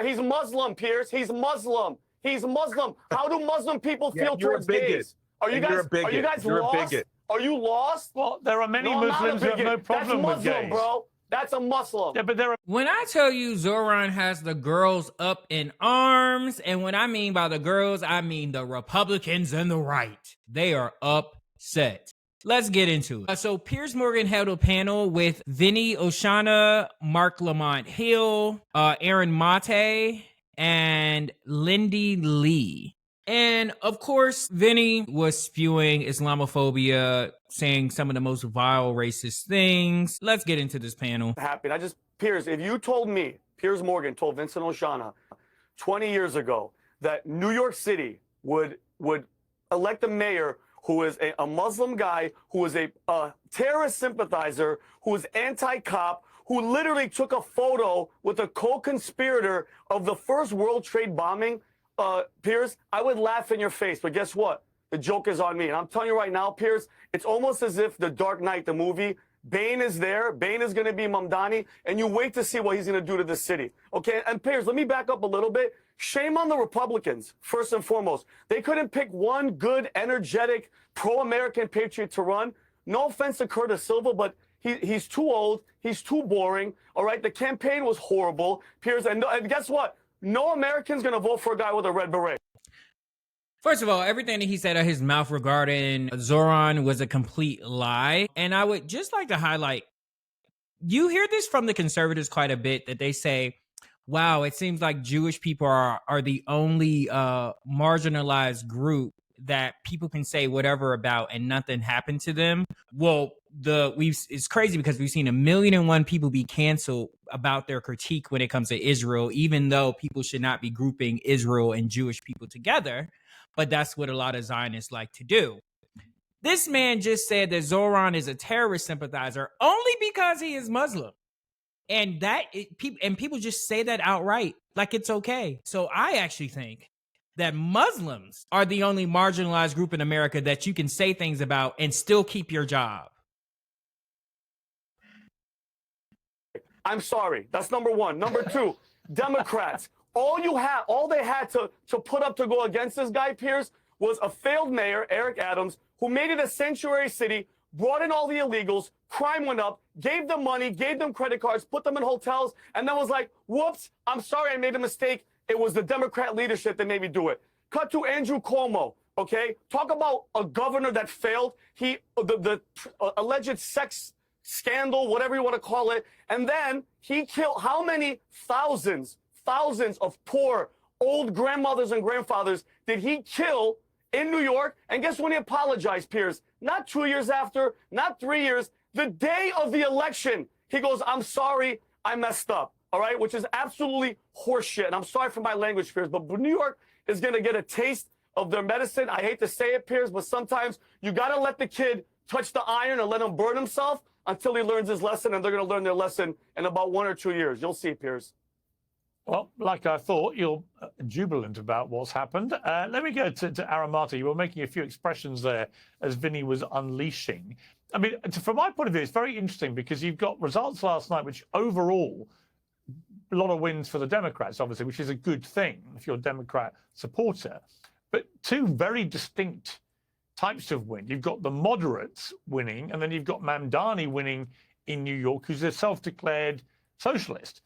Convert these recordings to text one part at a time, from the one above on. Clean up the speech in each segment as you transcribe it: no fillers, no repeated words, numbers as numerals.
He's Muslim, Piers. He's Muslim. He's Muslim. How do Muslim people feel towards gays? Are you guys lost? Are you lost? Well, there are many Muslims who have no problem with gays. That's Muslim, bro. That's a Muslim. Yeah, but there are. When I tell you Zohran has the girls up in arms, and when I mean by the girls, I mean the Republicans and the right. They are upset. Let's get into it. So Piers Morgan held a panel with Vinny Oshana, Marc Lamont Hill, Aaron Mate, and Lindy Lee. And of course, Vinny was spewing Islamophobia, saying some of the most vile racist things. Let's get into this panel. Piers, if you told me, Piers Morgan told Vincent Oshana 20 years ago that New York City would elect a mayor who is a Muslim guy, who is a terrorist sympathizer, who is anti-cop, who literally took a photo with a co-conspirator of the first World Trade bombing, Piers, I would laugh in your face. But guess what? The joke is on me. And I'm telling you right now, Piers, it's almost as if The Dark Knight, the movie, Bane is there. Bane is going to be Mamdani. And you wait to see what he's going to do to the city. Okay? And Piers, let me back up a little bit. Shame on the Republicans, first and foremost. They couldn't pick one good, energetic, pro-American patriot to run. No offense to Curtis Silva, but he's too old. He's too boring. All right? The campaign was horrible. Piers, and guess what? No American's going to vote for a guy with a red beret. First of all, everything that he said out of his mouth regarding Zohran was a complete lie. And I would just like to highlight, you hear this from the conservatives quite a bit, that they say, wow, it seems like Jewish people are the only marginalized group that people can say whatever about and nothing happened to them. Well, it's crazy because we've seen 1,000,001 people be canceled about their critique when it comes to Israel, even though people should not be grouping Israel and Jewish people together. But that's what a lot of Zionists like to do. This man just said that Zohran is a terrorist sympathizer only because he is Muslim. And people just say that outright, like it's okay. So I actually think that Muslims are the only marginalized group in America that you can say things about and still keep your job. I'm sorry. That's number one. Number two, Democrats. All they had to put up to go against this guy, Piers, was a failed mayor, Eric Adams, who made it a sanctuary city, brought in all the illegals, crime went up, gave them money, gave them credit cards, put them in hotels, and then was like, whoops, I'm sorry, I made a mistake. It was the Democrat leadership that made me do it. Cut to Andrew Cuomo, okay? Talk about a governor that failed. The alleged sex scandal, whatever you want to call it, and then he killed how many thousands of poor old grandmothers and grandfathers did he kill in New York? And guess when he apologized, Piers? Not 2 years after, not 3 years, the day of the election, he goes, I'm sorry, I messed up, all right? Which is absolutely horseshit. And I'm sorry for my language, Piers, but New York is going to get a taste of their medicine. I hate to say it, Piers, but sometimes you got to let the kid touch the iron and let him burn himself until he learns his lesson, and they're going to learn their lesson in about 1 or 2 years. You'll see, Piers. Well, like I thought, you're jubilant about what's happened. Let me go to Aramati. You were making a few expressions there as Vinny was unleashing. I mean, from my point of view, it's very interesting because you've got results last night, which overall, a lot of wins for the Democrats, obviously, which is a good thing if you're a Democrat supporter. But two very distinct types of win. You've got the moderates winning, and then you've got Mandani winning in New York, who's a self-declared socialist.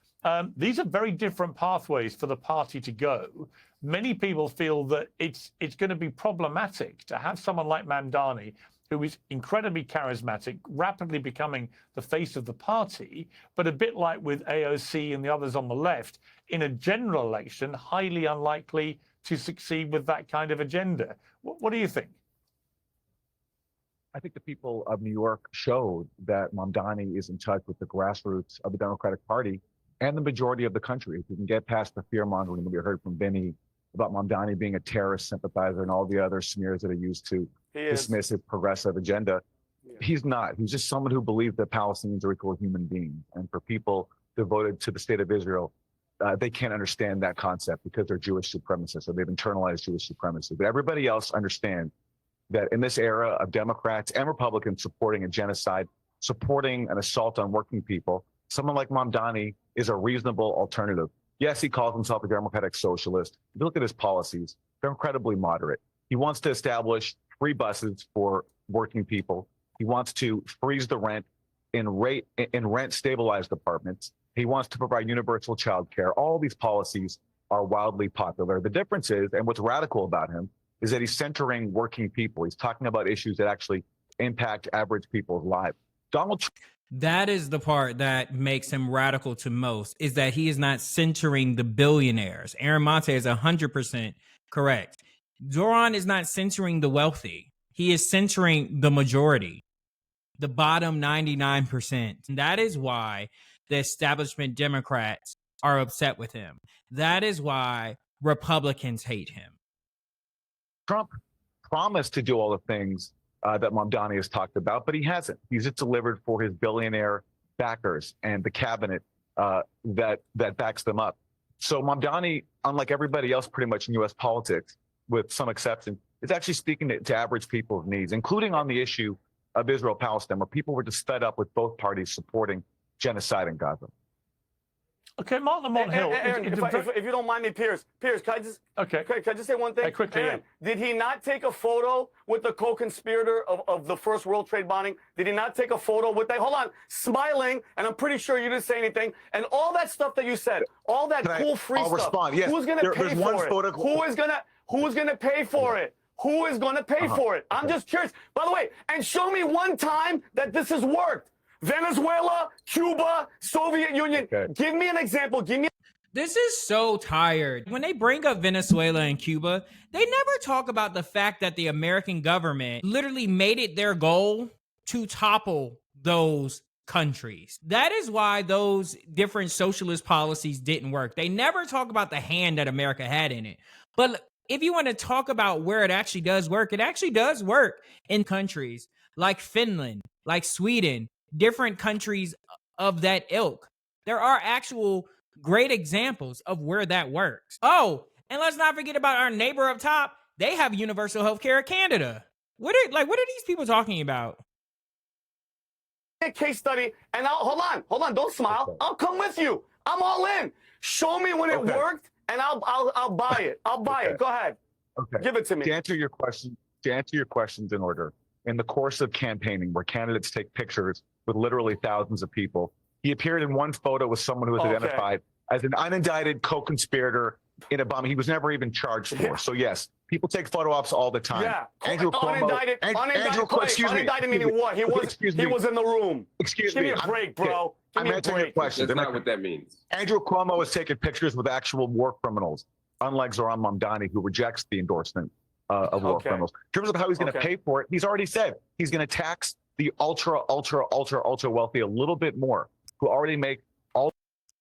These are very different pathways for the party to go. Many people feel that it's going to be problematic to have someone like Mandani, who is incredibly charismatic, rapidly becoming the face of the party, but a bit like with AOC and the others on the left, in a general election, highly unlikely to succeed with that kind of agenda. What do you think? I think the people of New York showed that Mandani is in touch with the grassroots of the Democratic Party and the majority of the country. If you can get past the fear-mongering that we heard from Vinny about Mamdani being a terrorist sympathizer and all the other smears that are used to dismiss a progressive agenda, he's not. He's just someone who believes that Palestinians are equal human beings. And for people devoted to the state of Israel, they can't understand that concept because they're Jewish supremacists, or they've internalized Jewish supremacy. But everybody else understands that in this era of Democrats and Republicans supporting a genocide, supporting an assault on working people, someone like Mamdani is a reasonable alternative Yes, he calls himself a democratic socialist. If you look at his policies, they're incredibly moderate. He wants to establish free buses for working people. He wants to freeze the rent in rent stabilized apartments. He wants to provide universal child care. All these policies are wildly popular. The difference is, and what's radical about him, is that he's centering working people. He's talking about issues that actually impact average people's lives. Donald Trump. That is the part that makes him radical to most, is that he is not centering the billionaires. Aaron Monte is 100% correct. Zohran is not centering the wealthy. He is centering the majority, the bottom 99%. That is why the establishment Democrats are upset with him. That is why Republicans hate him. Trump promised to do all the things that Mamdani has talked about, but he hasn't. He's just delivered for his billionaire backers and the cabinet that backs them up. So Mamdani, unlike everybody else pretty much in U.S. politics, with some exception, is actually speaking to average people's needs, including on the issue of Israel-Palestine, where people were just fed up with both parties supporting genocide in Gaza. Okay, Marc Lamont Hill. Aaron, if you don't mind me, Piers, can I just can I just say one thing? Quickly, Aaron, did he not take a photo with the co-conspirator of the first World Trade bombing? Did he not take a photo with that? Hold on, smiling, and I'm pretty sure you didn't say anything. And all that stuff that you said, all that cool free I'll stuff. respond. Yes. Who's gonna pay for it? Who's gonna pay for it? Who is gonna pay for it? I'm just curious. By the way, and show me one time that this has worked. Venezuela, Cuba, Soviet Union. Okay. Give me an example. Give me. This is so tired. When they bring up Venezuela and Cuba, they never talk about the fact that the American government literally made it their goal to topple those countries. That is why those different socialist policies didn't work. They never talk about the hand that America had in it. But if you want to talk about where it actually does work, it actually does work in countries like Finland, like Sweden, different countries of that ilk. There are actual great examples of where that works. Oh, and let's not forget about our neighbor up top. They have universal health care in Canada. What are these people talking about? A case study, and hold on, don't smile. Okay. I'll come with you. I'm all in. Show me when it worked, and I'll buy it. I'll buy it. Go ahead. Okay. Give it to me. To answer your questions in order, in the course of campaigning, where candidates take pictures with literally thousands of people, he appeared in one photo with someone who was identified as an unindicted co-conspirator in a bombing he was never even charged for. So yes, people take photo ops all the time. Yeah, Andrew Cuomo. Unindicted meaning what? He was in the room. Excuse Give me. me a break, bro. Give me a break. That's not what that means. Andrew Cuomo has taken pictures with actual war criminals, unlike Zohran Mamdani, who rejects the endorsement of war criminals. In terms of how he's going to pay for it, he's already said he's going to tax the ultra wealthy a little bit more, who already make all.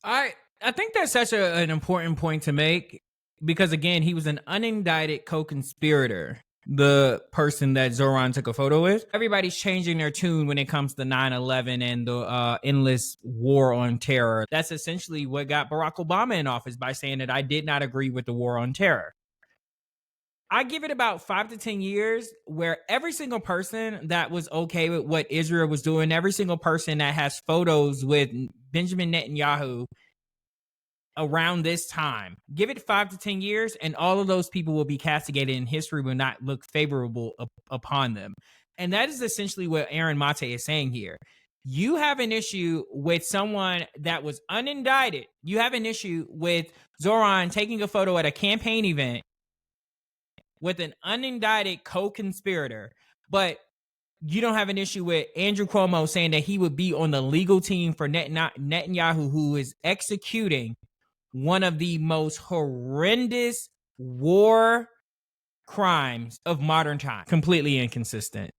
I think that's such an important point to make, because again, he was an unindicted co-conspirator, the person that Zohran took a photo with. Everybody's changing their tune when it comes to 9/11 and the endless war on terror. That's essentially what got Barack Obama in office, by saying that I did not agree with the war on terror. I give it about 5 to 10 years where every single person that was okay with what Israel was doing, every single person that has photos with Benjamin Netanyahu around this time, give it 5 to 10 years, and all of those people will be castigated, and history will not look favorable upon them. And that is essentially what Aaron Mate is saying here. You have an issue with someone that was unindicted. You have an issue with Zohran taking a photo at a campaign event with an unindicted co-conspirator, but you don't have an issue with Andrew Cuomo saying that he would be on the legal team for Netanyahu, who is executing one of the most horrendous war crimes of modern time. Completely inconsistent.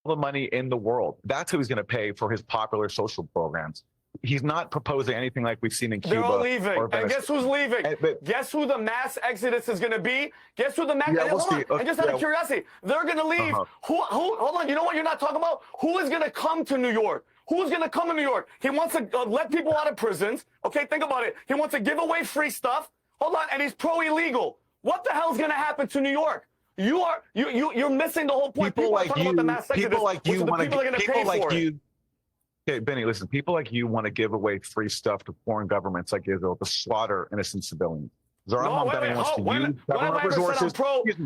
the money in the world. That's who he's going to pay for his popular social programs. He's not proposing anything like we've seen in Cuba. They're all leaving. And guess who's leaving? But guess who the mass exodus is going to be? Guess who the mass... Yeah, we'll hold see. on. And just out of curiosity, they're going to leave. Hold on. You know what you're not talking about? Who is going to come to New York? Who's going to come to New York? He wants to let people out of prisons. Okay, think about it. He wants to give away free stuff. Hold on. And he's pro-illegal. What the hell's going to happen to New York? You're missing the whole point. People like talking you, about the mass exodus, people like you, people are going to pay for it. Okay, Benny, listen, people like you want to give away free stuff to foreign governments like Israel to slaughter innocent civilians. Zohran Mamdani wants to use government resources.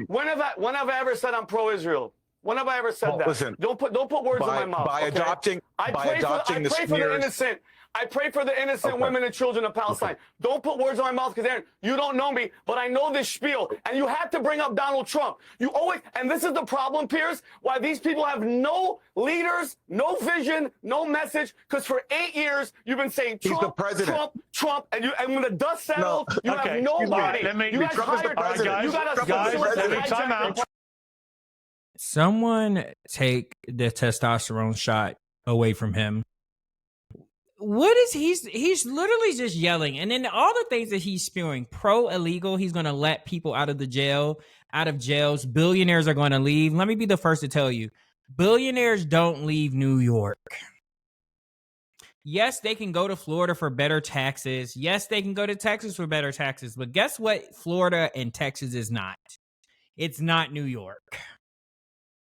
When have I ever said I'm pro-Israel? When have I ever said that? Listen, don't put words in my mouth. By adopting the innocent. I pray for the innocent women and children of Palestine. Okay. Don't put words in my mouth, because Aaron, you don't know me, but I know this spiel. And you had to bring up Donald Trump. You always, and this is the problem, Piers, why these people have no leaders, no vision, no message. Because for 8 years you've been saying Trump, the president. Trump, and when the dust settles, you have nobody. You guys hired president. You got a time out. Someone take the testosterone shot away from him. What is he's literally just yelling, and then all the things that he's spewing pro illegal. He's going to let people out of jails. Billionaires are going to leave. Let me be the first to tell you, billionaires don't leave New York. Yes, they can go to Florida for better taxes. Yes, they can go to Texas for better taxes. But guess what? Florida and Texas is not. It's not New York.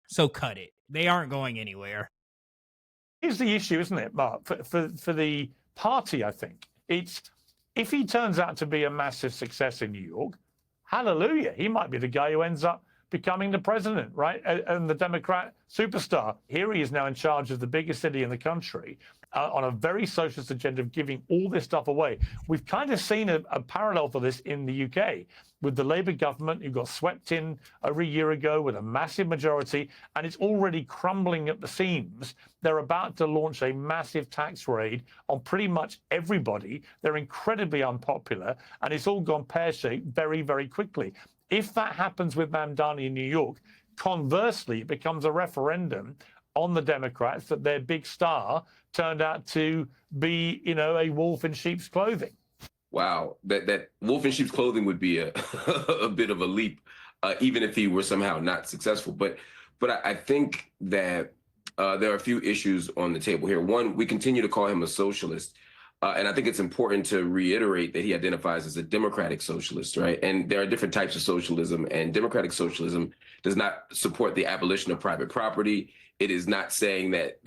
So cut it. They aren't going anywhere. Here's the issue, isn't it, Mark? For the party, I think it's, if he turns out to be a massive success in New York, hallelujah, he might be the guy who ends up becoming the president, right? And the Democrat superstar. Here he is now in charge of the biggest city in the country on a very socialist agenda of giving all this stuff away. We've kind of seen a parallel for this in the UK with the Labour government, who got swept in over a year ago with a massive majority, and it's already crumbling at the seams. They're about to launch a massive tax raid on pretty much everybody. They're incredibly unpopular, and it's all gone pear-shaped very, very quickly. If that happens with Mandani in New York, conversely, it becomes a referendum on the Democrats that their big star turned out to be, a wolf in sheep's clothing. Wow, that wolf in sheep's clothing would be a a bit of a leap, even if he were somehow not successful. But I think that there are a few issues on the table here. One, we continue to call him a socialist. And I think it's important to reiterate that he identifies as a democratic socialist, right? And there are different types of socialism, and democratic socialism does not support the abolition of private property. It is not saying that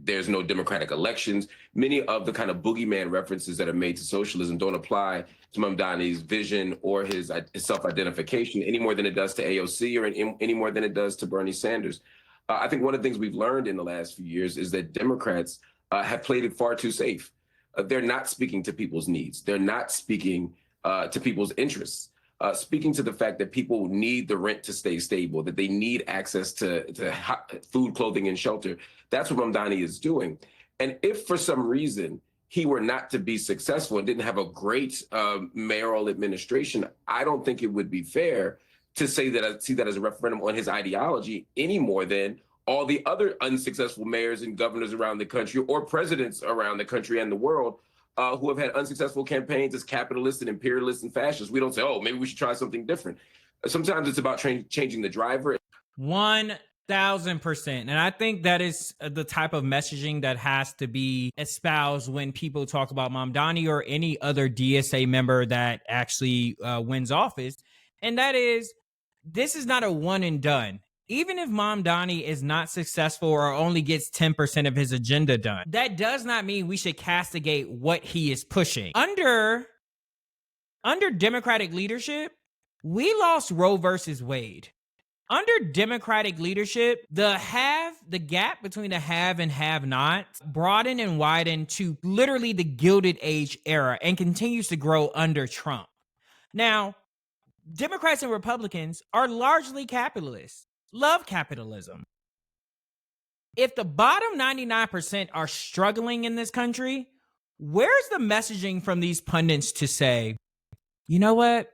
there's no democratic elections. Many of the kind of boogeyman references that are made to socialism don't apply to Mamdani's vision or his self-identification any more than it does to AOC or any more than it does to Bernie Sanders. I think one of the things we've learned in the last few years is that Democrats have played it far too safe. They're not speaking to people's needs. They're not speaking to people's interests. Speaking to the fact that people need the rent to stay stable, that they need access to food, clothing, and shelter. That's what Mamdani is doing. And if for some reason he were not to be successful and didn't have a great mayoral administration, I don't think it would be fair to say that I see that as a referendum on his ideology any more than all the other unsuccessful mayors and governors around the country or presidents around the country and the world who have had unsuccessful campaigns as capitalists and imperialists and fascists. We don't say, oh, maybe we should try something different. Sometimes it's about changing the driver. 1000%. And I think that is the type of messaging that has to be espoused when people talk about Mamdani or any other DSA member that actually wins office. And that is, this is not a one and done. Even if Mamdani is not successful or only gets 10% of his agenda done, that does not mean we should castigate what he is pushing. Under Democratic leadership, we lost Roe versus Wade. Under Democratic leadership, the gap between the have and have-nots broadened and widened to literally the Gilded Age era and continues to grow under Trump. Now, Democrats and Republicans are largely capitalists. Love capitalism. If the bottom 99% are struggling in this country, where's the messaging from these pundits to say, you know what?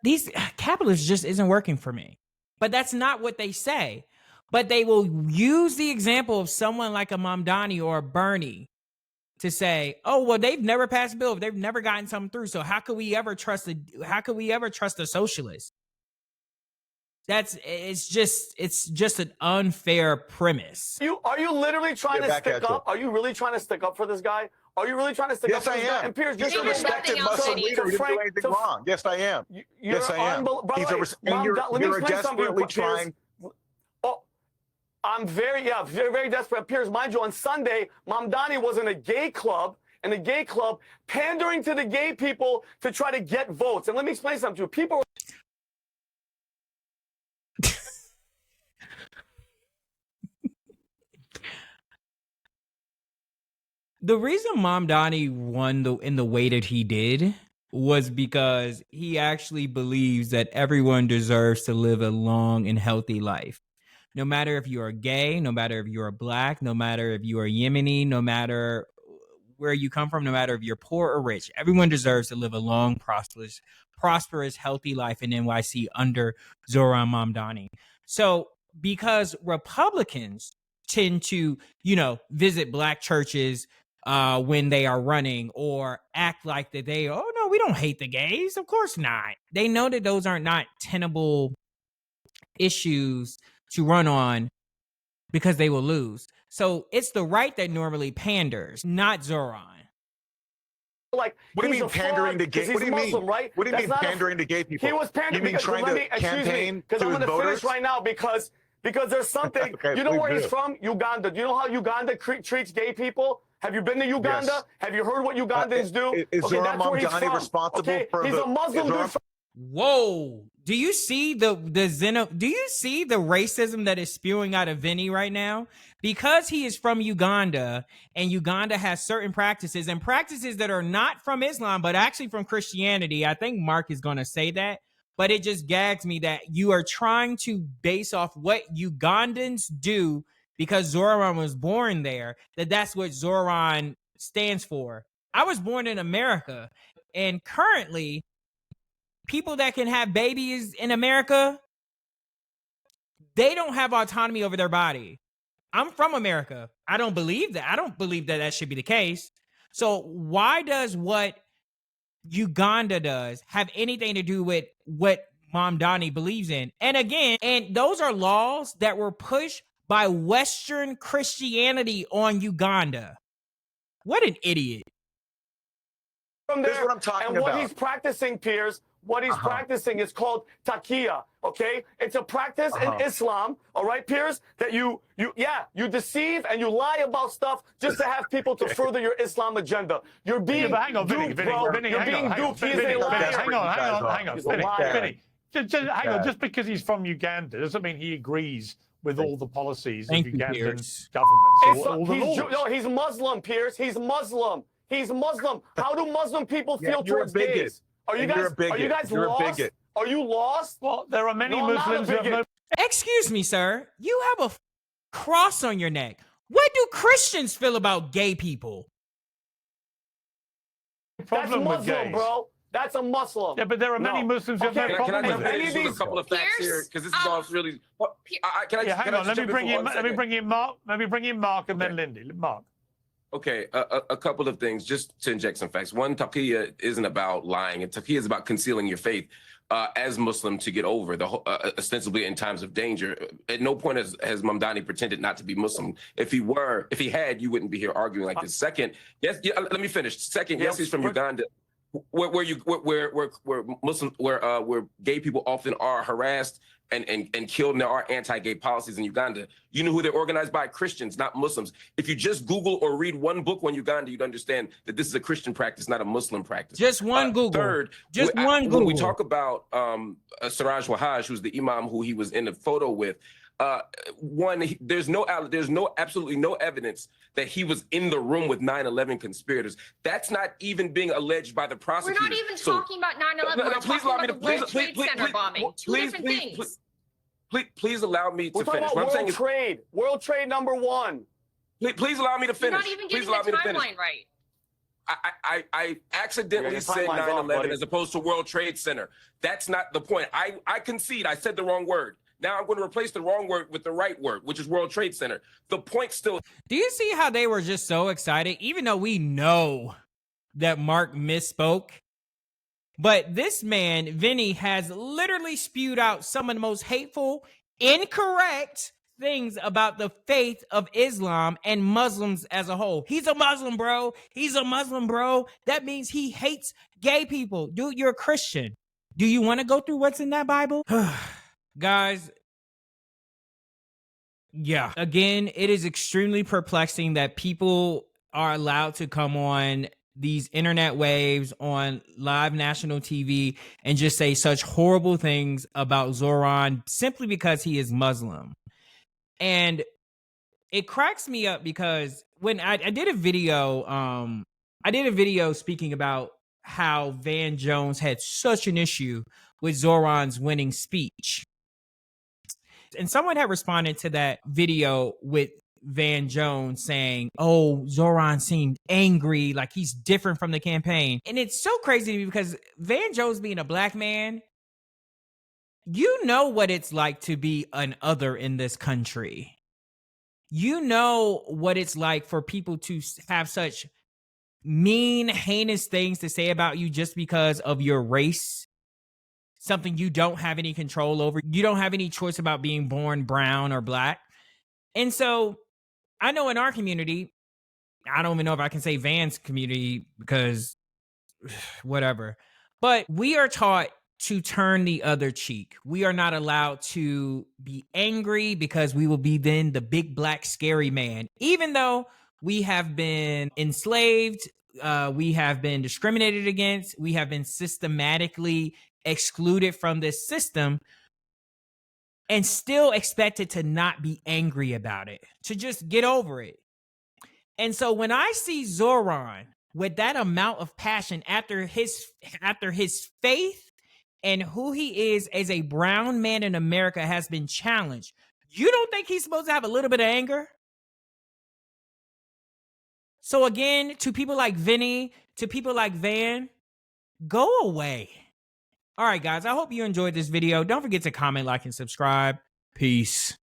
These capitalists just isn't working for me. But that's not what they say. But they will use the example of someone like a Mamdani or a Bernie to say, oh, well, they've never passed a bill. They've never gotten something through. So how could we ever trust a socialist? It's just an unfair premise. Are you literally trying to stick up? Are you really trying to stick up for this guy? Are you really trying to stick up for this guy? And Piers, he's a respected Muslim leader. He didn't do anything wrong. Yes, I am. Yes, I am. You're desperately trying. I'm very desperate. Piers, mind you, on Sunday, Mamdani was in a gay club, pandering to the gay people to try to get votes. And let me explain something to you. People. The reason Mamdani won in the way that he did was because he actually believes that everyone deserves to live a long and healthy life. No matter if you are gay, no matter if you are black, no matter if you are Yemeni, no matter where you come from, no matter if you're poor or rich, everyone deserves to live a long, prosperous, healthy life in NYC under Zohran Mamdani. So because Republicans tend to, visit black churches when they are running or act like that we don't hate the gays. Of course not. They know that those are not tenable issues to run on because they will lose. So it's the right that normally panders, not Zohran. Like, what do you mean pandering to gay? What do you Muslim, mean? Right? What do you mean pandering to gay people? He was pandering. You mean trying to campaign to his voters? Because I'm going to finish right now because there's something. Okay, you know where he's from? Uganda. Do you know how Uganda treats gay people? Have you been to Uganda? Yes. Have you heard what Ugandans do? Is Zohran Mamdani responsible for he's a Muslim dude. Whoa. Do you see do you see the racism that is spewing out of Vinny right now? Because he is from Uganda and Uganda has certain practices and practices that are not from Islam, but actually from Christianity. I think Mark is going to say that, but it just gags me that you are trying to base off what Ugandans do because Zohran was born there, that's what Zohran stands for. I was born in America, and currently people that can have babies in America, they don't have autonomy over their body. I'm from America. I don't believe that. I don't believe that should be the case. So why does what Uganda does have anything to do with what Mamdani believes in? And again, those are laws that were pushed by Western Christianity on Uganda. What an idiot. From there, This is what I'm talking and what about. he's practicing, Piers, what he's practicing is called taqiyya, okay? It's a practice in Islam, all right, Piers, that you deceive and you lie about stuff just to have people to further your Islam agenda. You're being hang on, duped, bro. Vinny, You're being duped. He's a liar. Hang on, He's a liar. Vinny. Hang on, just because he's from Uganda doesn't mean he agrees with all the policies of Ugandan governments or all the laws. No, he's Muslim, Piers. He's Muslim. He's Muslim. How do Muslim people feel towards gays? Are you guys lost? Are you lost? Well, there are many Muslims who have no... Excuse me, sir. You have a cross on your neck. What do Christians feel about gay people? problem That's with Muslim, gays. bro. That's a Muslim. Yeah, but there are many Muslims who have no Okay, problem Can I with jump it. in with a couple of facts here? Because this is all really. Hang on. Let me bring in Mark. Let me bring in Mark and then Lindy. Mark. Okay, a couple of things just to inject some facts. One, taqiyya isn't about lying, and taqiyya is about concealing your faith as Muslim to get over the ostensibly in times of danger. At no point has Mamdani pretended not to be Muslim. If he had, you wouldn't be here arguing like this. Second, let me finish. Second, yes, he's from Uganda, where gay people often are harassed and killed, and there are anti-gay policies in Uganda. You know who they're organized by? Christians, not Muslims. If you just Google or read one book on Uganda, you'd understand that this is a Christian practice, not a Muslim practice. Just one Google. Third, when we talk about Siraj Wahaj, who's the imam who he was in the photo with, there's absolutely no evidence that he was in the room with 9/11 conspirators. That's not even being alleged by the prosecutor. We're not even talking about 9/11. We're talking about the World Trade Center bombing. Two different things. Please allow me to finish. What I'm saying is World Trade number one. Please allow me to finish. You're not even getting the timeline right. I accidentally said 9/11 as opposed to World Trade Center. That's not the point. I concede. I said the wrong word. Now I'm going to replace the wrong word with the right word, which is World Trade Center. The point still. Do you see how they were just so excited, even though we know that Mark misspoke? But this man, Vinny, has literally spewed out some of the most hateful, incorrect things about the faith of Islam and Muslims as a whole. He's a Muslim, bro. He's a Muslim, bro. That means he hates gay people. Dude, you're a Christian. Do you want to go through what's in that Bible? Guys, Yeah. Again, it is extremely perplexing that people are allowed to come on these internet waves on live national TV and just say such horrible things about Zohran simply because he is Muslim. And it cracks me up because when I did a video, speaking about how Van Jones had such an issue with Zoran's winning speech. And someone had responded to that video with Van Jones saying, oh, Zohran seemed angry, like he's different from the campaign. And it's so crazy to me because Van Jones being a black man, you know what it's like to be an other in this country. You know what it's like for people to have such mean, heinous things to say about you just because of your race. Something you don't have any control over. You don't have any choice about being born brown or black. And so I know in our community, I don't even know if I can say Van's community because whatever, but we are taught to turn the other cheek. We are not allowed to be angry because we will be then the big black scary man. Even though we have been enslaved, we have been discriminated against, we have been systematically excluded from this system and still expected to not be angry about it, to just get over it. And so when I see Zohran with that amount of passion after his faith and who he is as a brown man in America has been challenged, you don't think he's supposed to have a little bit of anger? So again, to people like Vinny, to people like Van, go away. All right, guys, I hope you enjoyed this video. Don't forget to comment, like, and subscribe. Peace.